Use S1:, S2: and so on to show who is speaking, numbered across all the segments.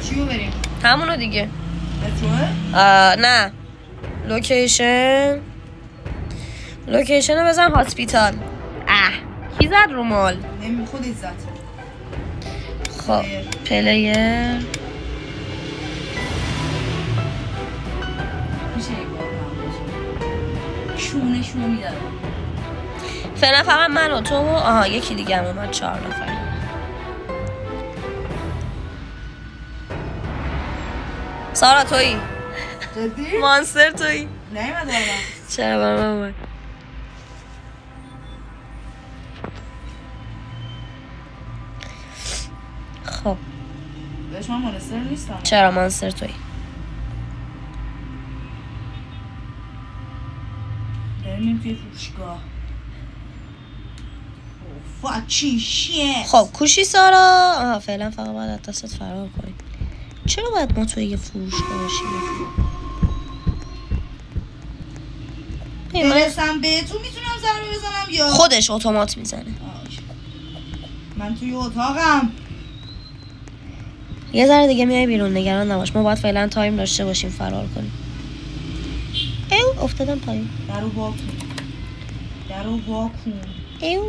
S1: چیو بریم؟
S2: همونو دیگه.
S1: متروه؟
S2: نه لوکیشن رو بزن هاسپیتال. کی زد رو مال؟
S1: خودت زد.
S2: خب پلیر
S1: میشه یک بار شونشونو میدارم
S2: فعلا فقط من و تو و یکی دیگه هم اومد 4 نفر. سارا تویی؟
S1: جدی؟
S2: مانستر تویی؟
S1: نیمد آدم
S2: چرا با من اومد؟ خب
S1: بهش من مانستر نیستم.
S2: چرا مانستر تویی؟
S1: بریم توی فروشگاه. فاکی شیت.
S2: خب کوشی سارا. فعلا فقط باید از دستت فرار کنیم. چرا باید ما توی یه فروشگاه باشیم؟
S1: برسم بهتون میتونم ضربه بزنم یا
S2: خودش اتومات میزنه.
S1: من توی اتاقم.
S2: یه ذره دیگه میای بیرون، نگران نباش. ما باید فعلا تایم داشته باشیم فرار کنیم. افتادم پایین.
S1: درو وا کن. ای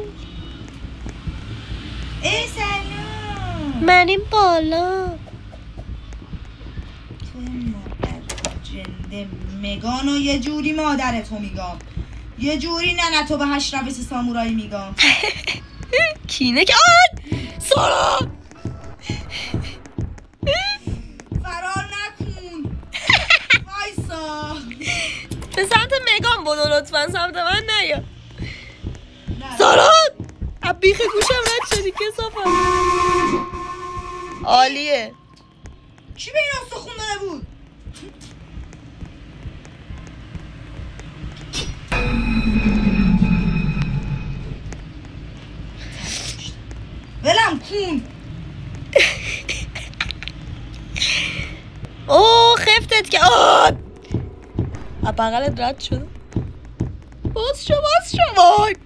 S1: سلام.
S2: من این بالا.
S1: تو مادر جنده مگانو یه جوری مادرتو میگم، یه جوری نه تو به 8 روش سامورایی میگم.
S2: کینه که سارا
S1: فرار نکن. وایسا.
S2: به سمت مگان بودو لطفا، سمت من نیا. سارا بیخ گوشم رد شدی که صافم. عالیه.
S1: کی به این آسو خوندنه بود؟ ولم کن.
S2: خفتت که بغلت رد شد. باز شو وای